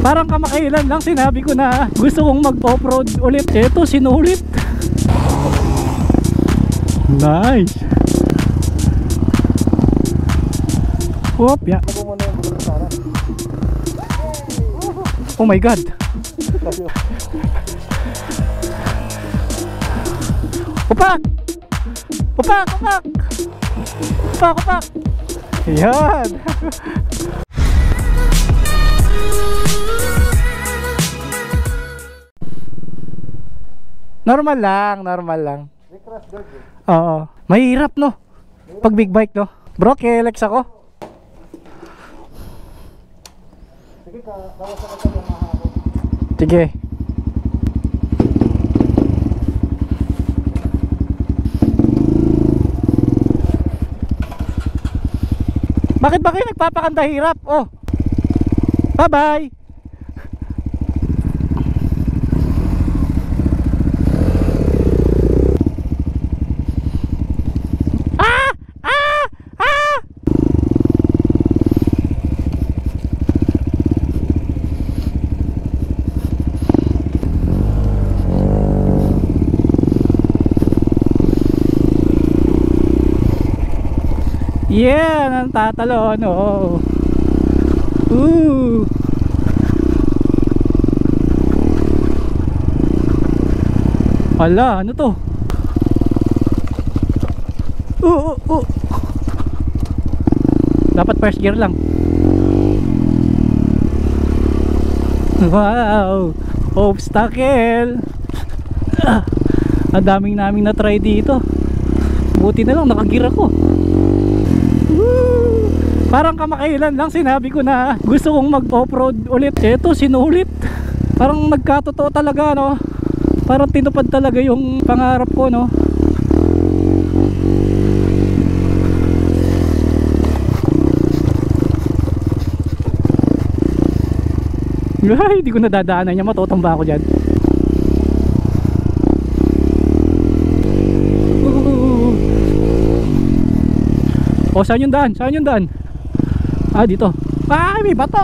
Parang kamakailan lang sinabi ko na gusto kong mag-off-road ulit. Eto, sinulit. Nice. Hop, ya. Oh my god. Upak! Upak! Upak! Upak! Upak! Ayan. Normal lang, normal lang. Oo. Mahirap no? Pag big bike no? Bro, K-Lex ako. Sige, kawasan ka yung mahako. Sige. Bakit ba kayo nagpapakanta hirap? Oh. Bye-bye. Yeah, nang tatalon. Oh. Hala, ano to? Dapat first gear lang. Wow, obstacle. Ang daming naming na-try dito. Buti na lang nakagear ako. Parang kamakailan lang sinabi ko na gusto kong mag-off-road ulit. Eto, sinulit. Parang nagkatotoo talaga no. Parang tinupad talaga yung pangarap ko no. Ay, hindi ko nadadaanan niya. Matutumba ako dyan. O, saan yung daan? Saan yung daan? Ah, dito. Ay, may bato!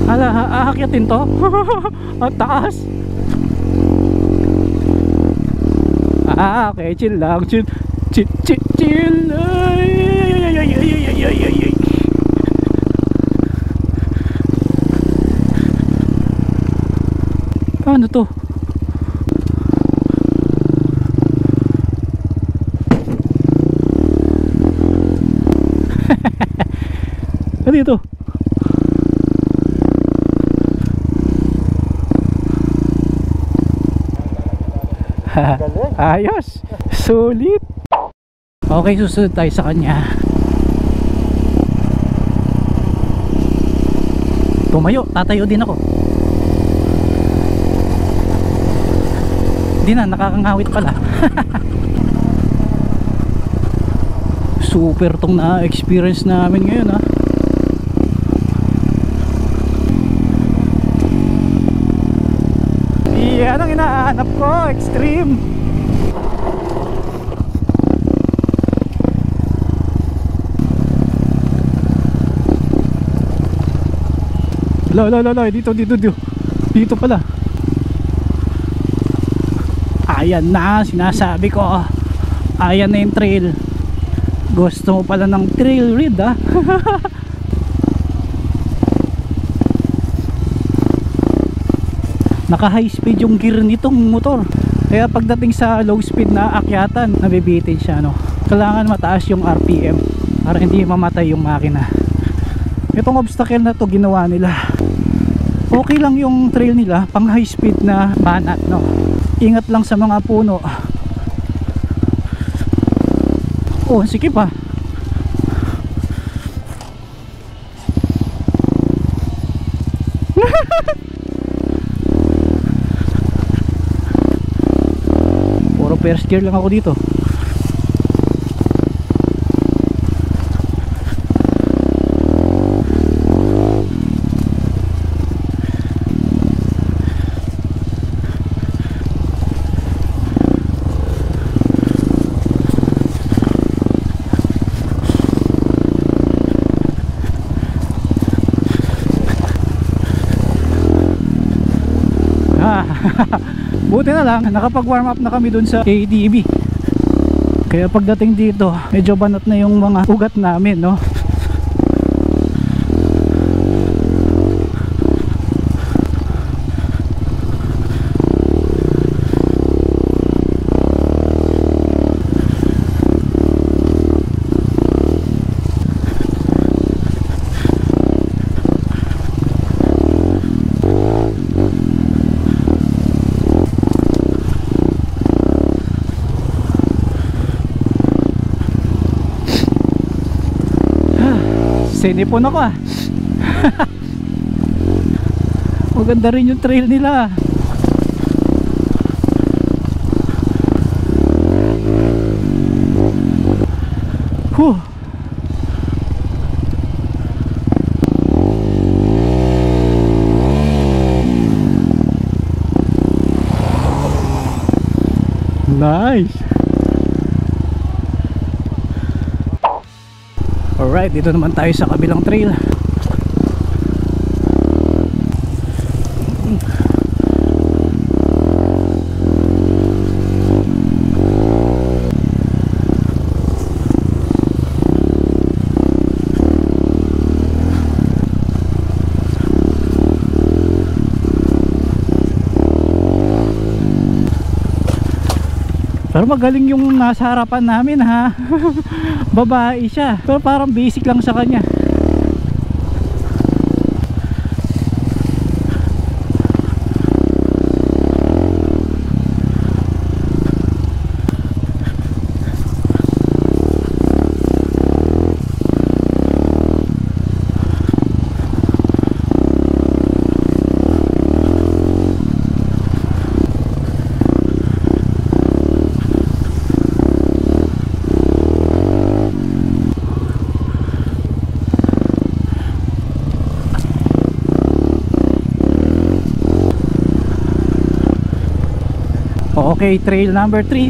Hala, aakyatin to? Ang taas! Ah, okay, chill lang. Chill. Chill, chill, chill. Ay. Ano to? Ano ito? Ayos! Sulit! Okay, susunod tayo sa kanya. Tumayo, tatayo din ako. Hindi na, nakakangawit pala. Super tong na-experience namin ngayon ha. Yan ang hinahanap ko, extreme. Dito pala. Ayan na, sinasabi ko. Ayan na yung trail. Gusto mo pala ng trail read ha. Naka high speed yung gear nitong motor. Kaya pagdating sa low speed na akyatan, nabibitin siya no. Kailangan mataas yung RPM para hindi mamatay yung makina. Itong obstacle na to ginawa nila. Okay lang yung trail nila, pang high speed na banat no. Ingat lang sa mga puno. Oh, sikip pa. Puro first gear lang ako dito. Buti na lang nakapag warm up na kami dun sa ATV. Kaya pagdating dito medyo banat na yung mga ugat namin, no? Sinipon ako Maganda rin yung trail nila. Huh. Nice. Alright, dito naman tayo sa kabilang trail. Pero magaling yung nasa harapan namin, ha. Babae siya, pero parang basic lang sa kanya. Okay, trail number 3.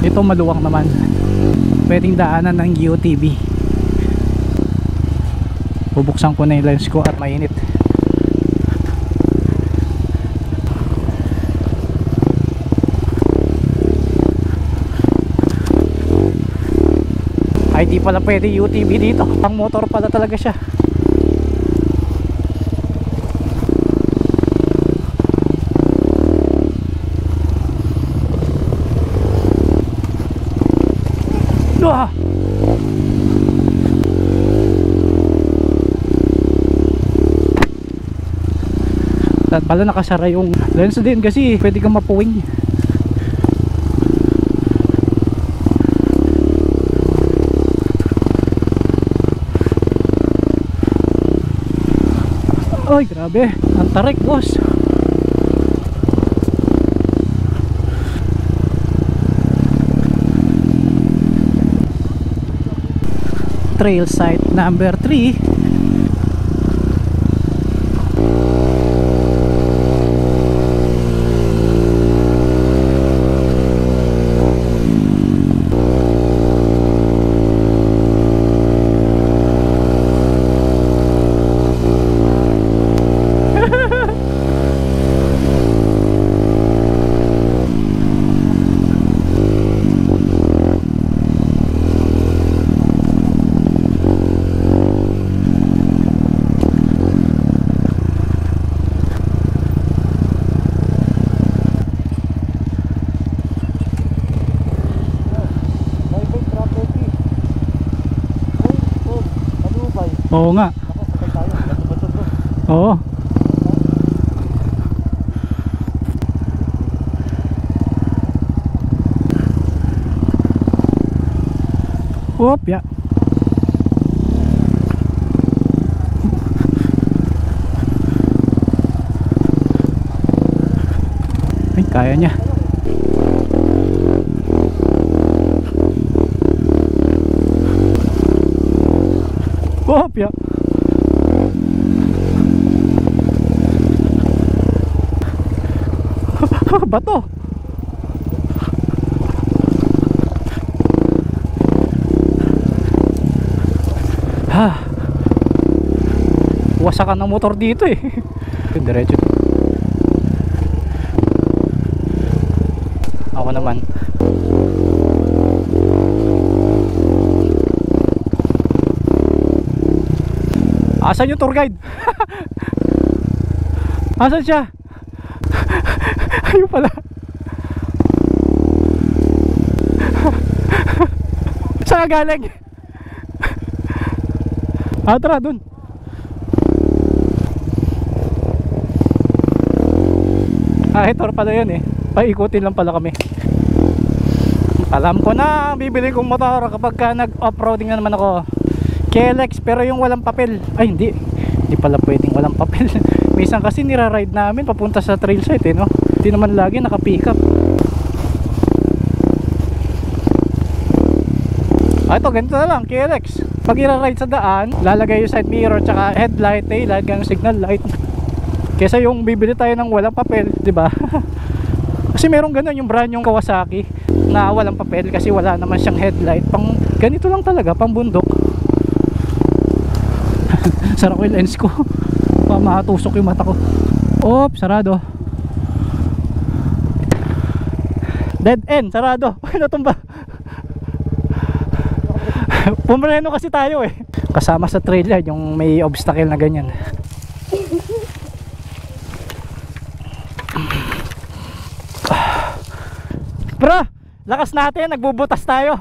Ito maluwang naman. Pwedeng daanan ng UTV. Bubuksan ko na yung lens ko at mainit. Ay, di pala pwede UTV dito. Pang motor pala talaga siya. At pala nakasara yung lens din kasi pwede kang mapuwing. Ay, grabe, ang tarik, boss. Trail site number 3. Oo nga. Oo. Op, ya. Ay, kaya niya. Op, ya. Bato. Ha. wasakan ng motor dito eh. Diretso. Ako naman. Asan yung tour guide? Asan siya? Ayun pala. Saan ka galing? Tara dun. Tour pala yun eh. Paikutin lang pala kami. Alam ko na bibili kong motor kapag ka nag-off-roading na naman ako. KLX, pero yung walang papel. Ay hindi pala pwedeng walang papel. Minsan kasi nira-ride namin papunta sa trail site eh, no? Hindi naman lagi naka-pick up. Ito ganito na lang, KLX. Pag ira-ride sa daan, lalagay yung side mirror tsaka headlight, taillight, ganun signal light. Kesa yung bibili tayo ng walang papel, di ba? Kasi merong ganun yung brand yung Kawasaki na walang papel kasi wala naman siyang headlight. Pang ganito lang talaga, pang bundok. Sara ko yung lens ko. Matusok yung mata ko. Op, sarado. Dead end, sarado. Natumba. Pumreno kasi tayo eh. Kasama sa trail yan, yung may obstacle na ganyan. Bro, lakas natin, nagbubutas tayo.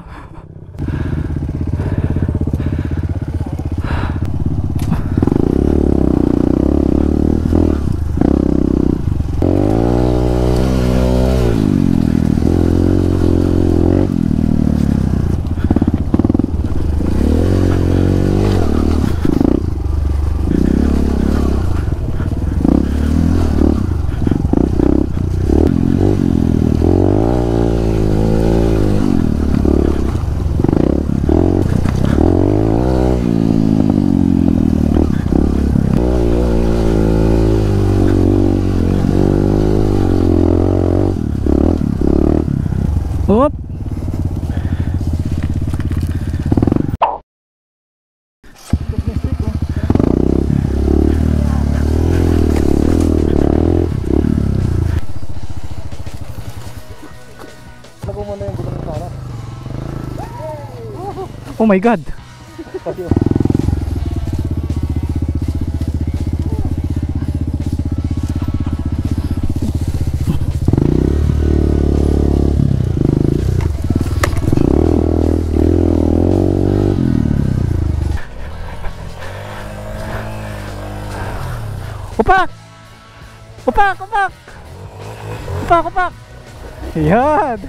Hop. Oh my God. Upak! Upak! Upak! Upak! Upak! Yan!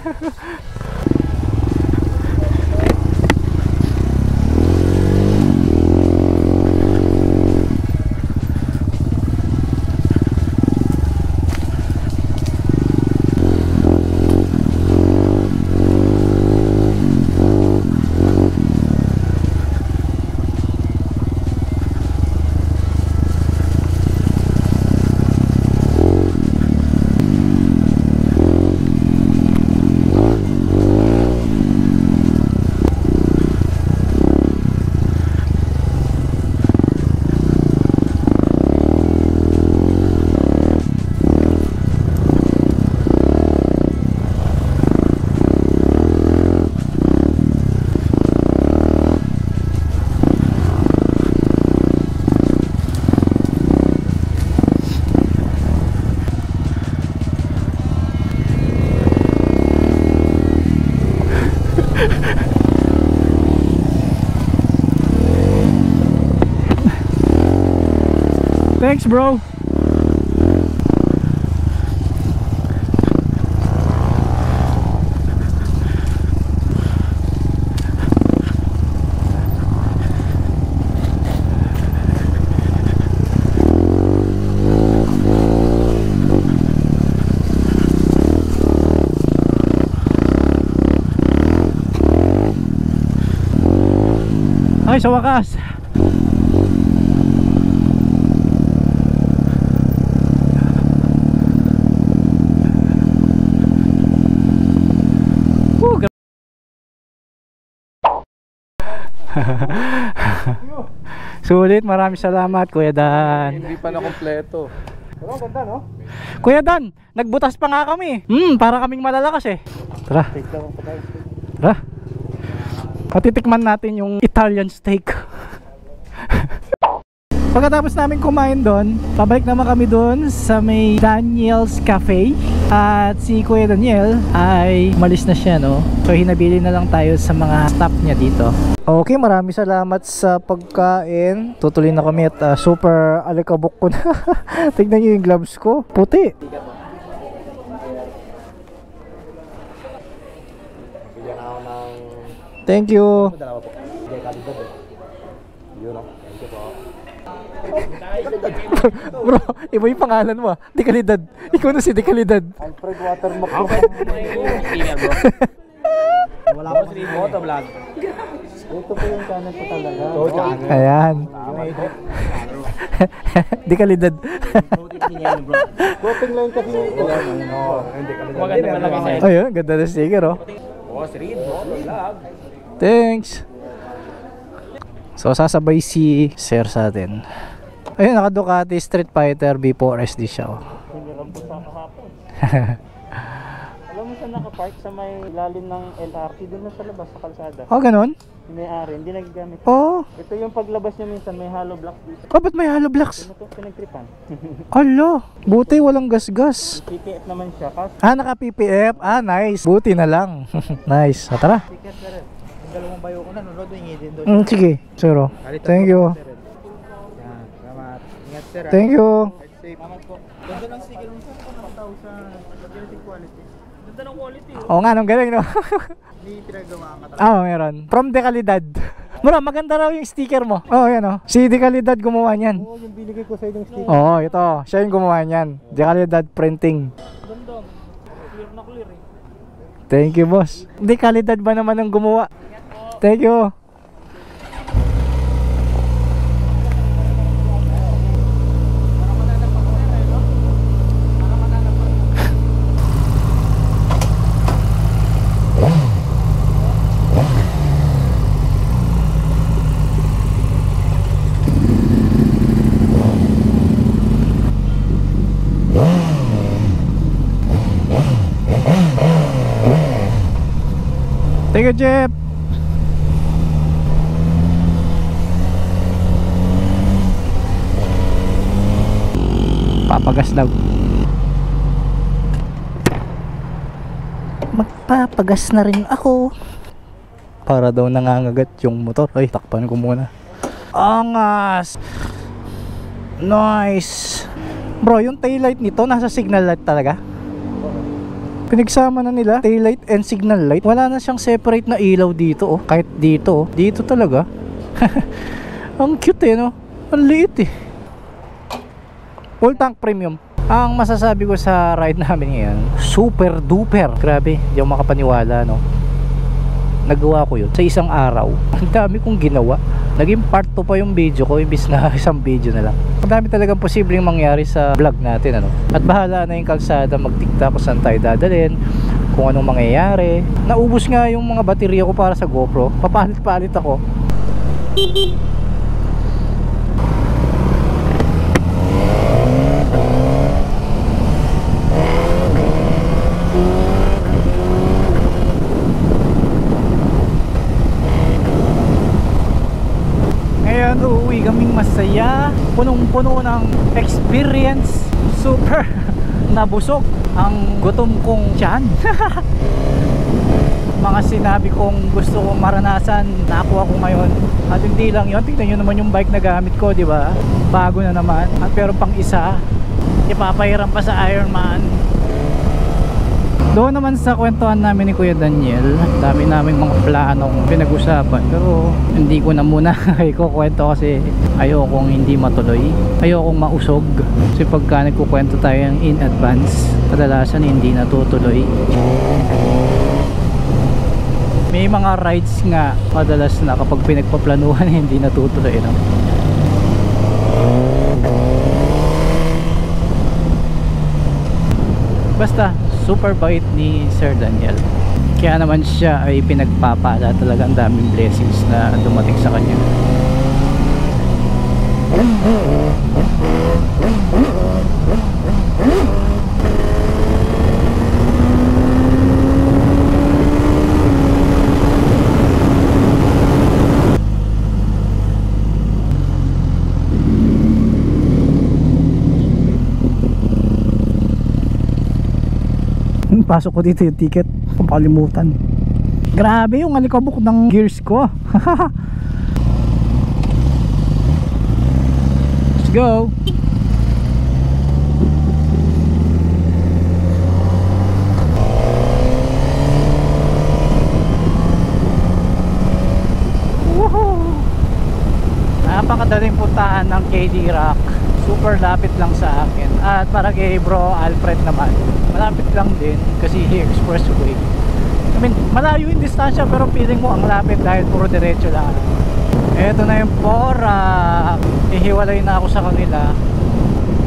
Thanks, bro. Ay, sa wakas. Sulit, maraming salamat Kuya Dan. Hindi pa na kompleto. Pero ganda, no? Kuya Dan, nagbutas pa nga kami. Para kaming malalakas eh. Tara. Tara. Patitikman natin yung Italian steak. Pagkatapos namin kumain doon, pabalik naman kami doon sa may Daniel's Cafe. At si Kuya Daniel ay malis na siya, no? So hinabili na lang tayo sa mga staff niya dito. Okay, maraming salamat sa pagkain. Tutuloy na kami at super alikabok ko na. Tignan niyo yung gloves ko, puti. Thank you. Bro, iba yung pangalan mo. Dekalidad. Ikaw na si Dekalidad. Alfred Watermark. Wala pa si Moto Vlog. Ito po yung channel ko talaga. Ayan. Dekalidad. Voting lang kasi ito. Maganda talaga siya. Ayun, ganda na sticker, oh. Boss Reed, Moto Vlog. Thanks. So sasabay si Sir sa atin. Ayun, naka Ducati Street Fighter B4SD siya, oh. Hiniram po sa kahapon. Alam mo saan nakapark sa may ilalim ng LRT, doon na sa labas sa kalsada. Oh, ganun? Yung may-ari, hindi nagagamit. Oh. Ito yung paglabas niya minsan, may hollow blocks dito. Oh, ba't may hollow blocks? Ano to? Pinagtripan. Alo, buti walang gasgas. PPF naman siya, kasi Ah, naka PPF. Ah, nice. Buti na lang. Nice. O, tara. ticket na rin. Yung dalawang bayo ko na, nunod, hingi din doon. Sige, sir. Thank you. Yan, salamat. Ingat sir. Thank you. Salamat po. Ganda ng sticker mo sir, kung nakataw sa magnetic quality. Ganda ng quality. Oo nga, nung galing, no? Hindi pinagawa ang katawa. Ah, meron. From Dekalidad. Mura, maganda raw yung sticker mo. Oh, yan, oh. Si Dekalidad gumawa niyan. Oo, yung binigay ko sa inyong sticker. Oo, ito. Siya yung gumawa niyan. Dekalidad Printing. Ganda. Clear na clear eh. Thank you, boss. Dekalidad ba naman ang gumawa? Thank you. Thank you, Jeff. Papagas daw. Magpapagas na rin ako. Para daw nangangagat yung motor. Ay, takpan ko muna. Angas. Nice. Bro, yung taillight nito nasa signal light talaga. Pinagsama na nila taillight and signal light. Wala na siyang separate na ilaw dito, oh. Kahit dito, oh. Dito talaga. Ang cute, eh, no? Ang liit, eh. Full tank premium. Ang masasabi ko sa ride namin ngayon, super duper. Grabe, di ako makapaniwala, no? Nagawa ko yun sa isang araw. Ang dami kong ginawa. Naging part 2 pa yung video ko, imbis na isang video na lang. Ang dami talagang posibleng mangyari sa vlog natin, ano? At bahala na yung kalsada magdikta kung saan tayo dadalhin, kung anong mangyayari. Naubos nga yung mga baterya ko para sa GoPro. Papalit-palit ako. Ngayon uuwi kaming masaya, punong-puno ng experience. Super nabusog ang gutom kong tiyan. Mga sinabi kong gusto kong maranasan, nakuha ko ngayon. At hindi lang yun, tignan nyo naman yung bike na gamit ko, di ba? Bago na naman. At pero pang isa, ipapahiram pa sa Ironman. Doon naman sa kwentuhan namin ni Kuya Daniel, dami namin mga planong pinag-usapan, pero hindi ko na muna ikukwento kasi ayokong hindi matuloy, ayokong mausog. Kasi pagka nagkukwento tayo in advance, kadalasan hindi natutuloy. May mga rides nga madalas na kapag pinagpaplanuhan hindi natutuloy, no? Basta super bait ni Sir Daniel, kaya naman siya ay pinagpapala. Talagang daming blessings na dumating sa kanya. Pasok ko dito yung ticket, kapalimutan. Grabe yung alikabok ng gears ko. Let's go. Woohoo! Napakadaling puntahan ng KD Rock. Super lapit lang sa akin. At para kay bro Alfred naman, malapit lang din kasi expressway. I mean, malayo yung distansya pero feeling mo ang lapit dahil puro diretso lang. Eto na yung Pora. Ihiwalay na ako sa kanila.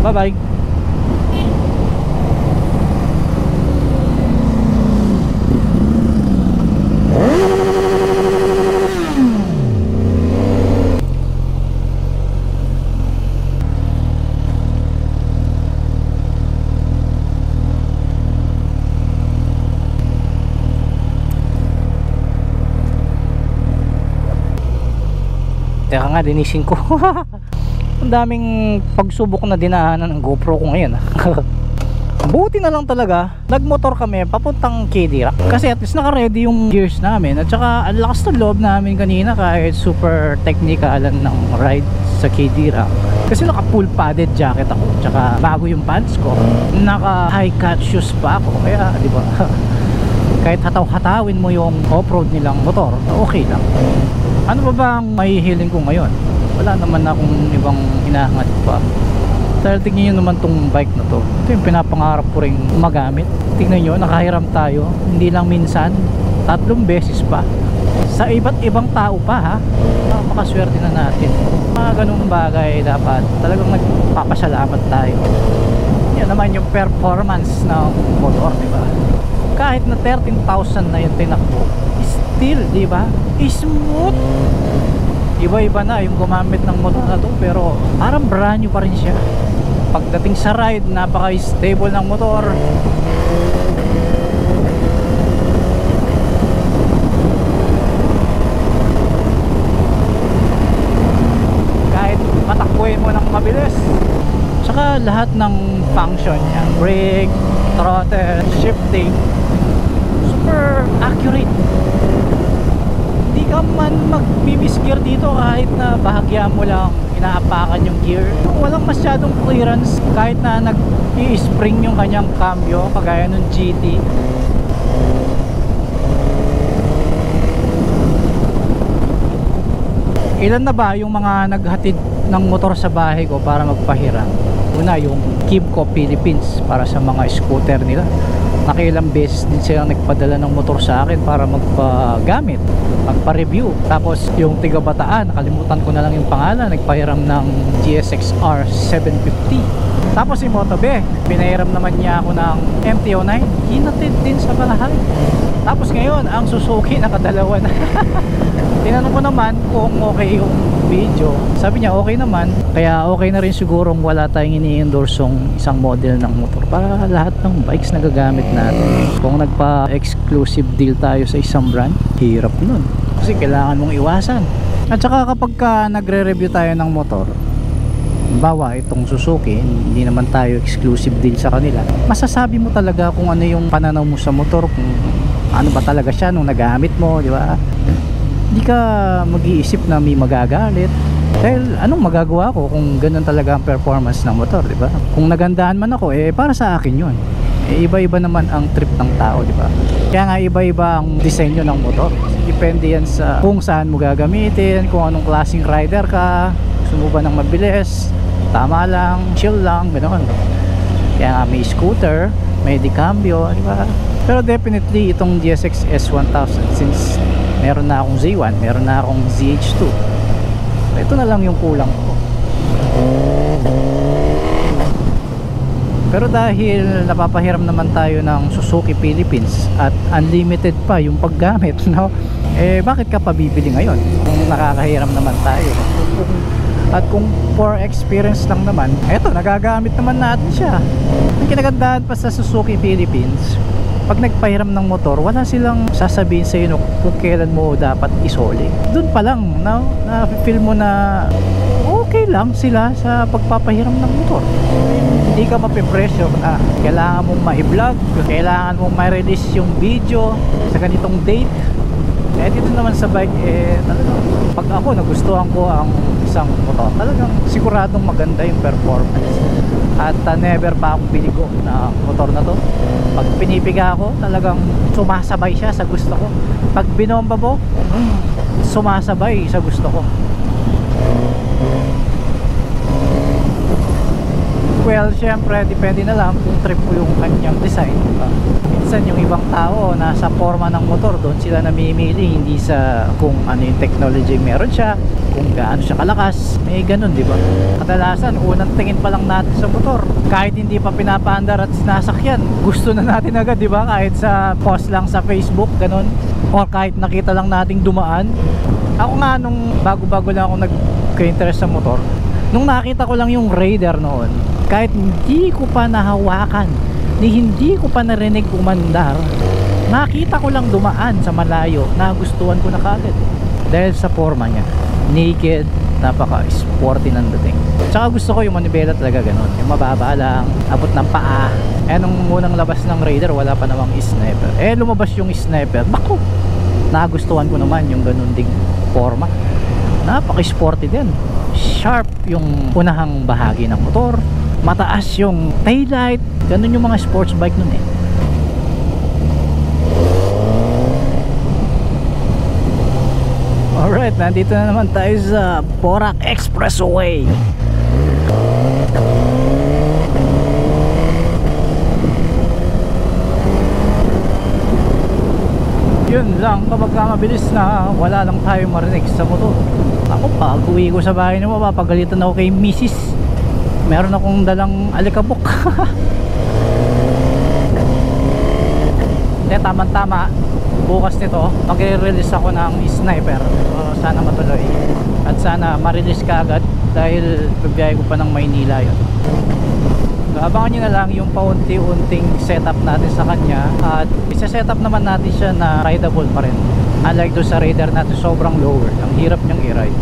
Bye bye. Teka nga, dinisin ko. Ang daming pagsubok na dinaanan ng GoPro ko ngayon. Buti na lang talaga nagmotor kami papuntang KD Rock kasi at least naka-ready yung gears namin. At saka ang lakas ng loob namin kanina kahit super technicalan ng ride sa KD Rock. Kasi naka full padded jacket ako, tsaka bago yung pants ko, naka high cut shoes pa ako. Kaya di ba, kahit hataw-hatawin mo yung off-road nilang motor, okay lang. Ano ba ang may healing ko ngayon? Wala naman akong ibang hinahangat pa. Dahil tignan nyo naman tong bike na to. Ito yung pinapangarap ko rin magamit. Tignan nyo, nakahiram tayo. Hindi lang minsan, 3 beses pa. Sa iba't ibang tao pa ha. Napakaswerte na natin. Mga ganung bagay dapat talagang nagpapasalamat tayo. Yan naman yung performance ng motor, di ba? Kahit na 13,000 na yung tinakbo, still, di ba? Smooth. Iba-iba na yung gumamit ng motor na to, pero parang brand new pa rin siya. Pagdating sa ride, napaka-stable ng motor. Kahit matakbuhin mo ng mabilis. Tsaka lahat ng function niya, brake, throttle, shifting, super accurate. Hindi ka man magbibiskir dito kahit na bahagya mo lang inaapakan yung gear. Walang masyadong clearance kahit na nag-i-spring yung kanyang cambio kagaya ng GT. Ilan na ba yung mga naghatid ng motor sa bahay ko para magpahiram? Una yung Kibco Philippines para sa mga scooter nila. Nakilang beses din silang nagpadala ng motor sa akin para magpagamit, magpa-review. Tapos yung tiga Bataan, nakalimutan ko na lang yung pangalan, nagpahiram ng GSX-R 750. Tapos si Motobe, pinahiram naman niya ako ng MT-09, hinatid din sa bahay. Tapos ngayon, ang Suzuki nakadalawa na. Tinanong ko naman kung okay yung video. Sabi niya okay naman. Kaya okay na rin sigurong wala tayong ini-endorsong isang model ng motor para lahat ng bikes na gagamit natin. Kung nagpa-exclusive deal tayo sa isang brand, hirap nun. Kasi kailangan mong iwasan. At saka kapag nagre-review tayo ng motor, bawa itong Suzuki, hindi naman tayo exclusive deal sa kanila, masasabi mo talaga kung ano yung pananaw mo sa motor, kung ano ba talaga siya nung nagamit mo, di ba? Hindi ka mag-iisip na may magagalit dahil anong magagawa ko kung ganun talaga ang performance ng motor, di ba? Kung nagandahan man ako, para sa akin yun. Iba-iba naman ang trip ng tao, di ba? Kaya nga iba-iba ang disenyo ng motor. Depende yan sa kung saan mo gagamitin, kung anong klaseng rider ka, gusto mo ba ng mabilis, tama lang, chill lang, ganoon. Kaya nga may scooter, may decambio, di ba? Pero definitely itong GSX S1000, since meron na akong Z1, meron na akong ZH2, ito na lang yung kulang ko. Pero dahil napapahiram naman tayo ng Suzuki Philippines at unlimited pa yung paggamit, no? Bakit ka pa bibili ngayon kung nakakahiram naman tayo? Kung At kung for experience lang naman, eto, nagagamit naman natin siya. Ang kinagandahan pa sa Suzuki Philippines, pag nagpahiram ng motor, wala silang sasabihin sa iyo kung kailan mo dapat isoli. Doon pa lang na-feel mo na okay lang sila sa pagpapahiram ng motor. Hindi ka mapipressure na kailangan mong ma-vlog, kailangan mong ma-release yung video sa ganitong date. Eh dito naman sa bike, talagang pag ako nagustuhan ko ang isang motor, talagang siguradong maganda yung performance. At never pa akong binigo na motor na to. Pag pinipiga ako, talagang sumasabay siya sa gusto ko. Pag binomba mo, sumasabay sa gusto ko. Well, syempre, depende na lang kung trip ko yung kanyang design. Minsan yung ibang tao, nasa forma ng motor, doon sila namimili, hindi sa kung ano yung technology meron siya, kung gaano siya kalakas. May ganun, di ba? Kadalasan, unang tingin pa lang natin sa motor, kahit hindi pa pinapaandar at sinasakyan, gusto na natin agad, di ba? Kahit sa post lang sa Facebook, ganun. Or kahit nakita lang nating dumaan. Ako nga, nung bago-bago lang ako nagka-interest sa motor, nung nakita ko lang yung Raider noon, kahit hindi ko pa nahawakan, hindi ko pa narinig umandar, nakita ko lang dumaan sa malayo, nagustuhan ko na kagad dahil sa forma niya, naked, napaka-sporty ng dating. Tsaka gusto ko yung manibela talaga ganun, yung mababa lang, abot ng paa. Nung unang labas ng Raider, wala pa namang sniper. Lumabas yung sniper, bako, nagustuhan ko naman yung ganun ding forma. Napaka-sporty din, sharp yung unahang bahagi ng motor, mataas yung taillight, ganun yung mga sports bike nun eh. Alright, nandito na naman tayo sa Porac Expressway. Yun lang, kapag mabilis na wala lang tayo marinig sa motor. Ako, pag uwi ko sa bahay naman, mapapagalitan ako kay Mrs. Meron akong dalang alikabok. Hindi, tama-tama, bukas nito magre-release ako ng sniper. Sana matuloy at sana ma-release ka agad dahil pagbiyahe ko pa ng Maynila yun. So, abangan nyo na lang yung paunti-unting setup natin sa kanya, at isa-setup naman natin siya na rideable pa rin. Unlike doon sa Raider natin, sobrang lower, ang hirap niyang i-ride.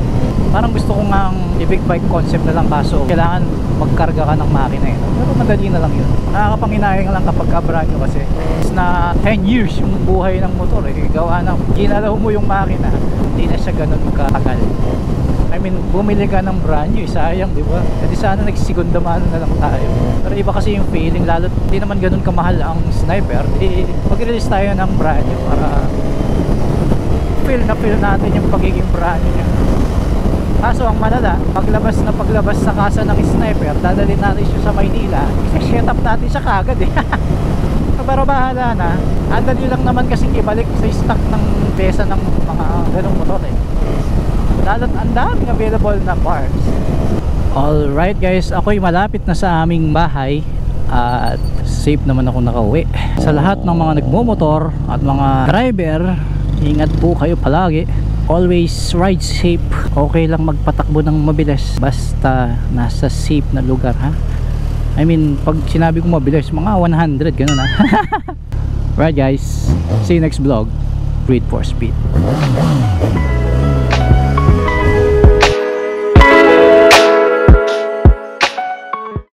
Parang gusto ko nga i-big bike concept na lang, kaso kailangan magkarga ka ng makina eh. Pero madali na lang yun. Nakakapanginayang lang kapag brand new kasi is na 10 years yung buhay ng motor eh. Gawa na, ginalaw mo yung makina, hindi na siya ganun katagal. I mean, bumili ka ng brand new, sayang, di ba? Kasi sana nagsigunda mano na lang tayo. Pero iba kasi yung feeling, lalo hindi naman ganun kamahal ang sniper. Mag-release tayo ng brand new para feel natin yung pagiging brand new niya. Kaso ang malala, paglabas sa kasa ng sniper, dadalhin natin siya sa Maynila, i-set up natin siya kagad eh. Pero bahala na, andali lang naman kasi ibalik sa stock ng pesa ng mga ganong motor eh. Lalo't ang daming available na parts. Alright guys, ako'y malapit na sa aming bahay at safe naman ako nakauwi. Sa lahat ng mga nagmumotor at mga driver, ingat po kayo palagi. Always ride safe. Okay lang magpatakbo ng mabilis basta nasa safe na lugar, ha? I mean, pag sinabi ko mabilis, mga 100 ganun ha. Right guys, see you next vlog. Breed for speed.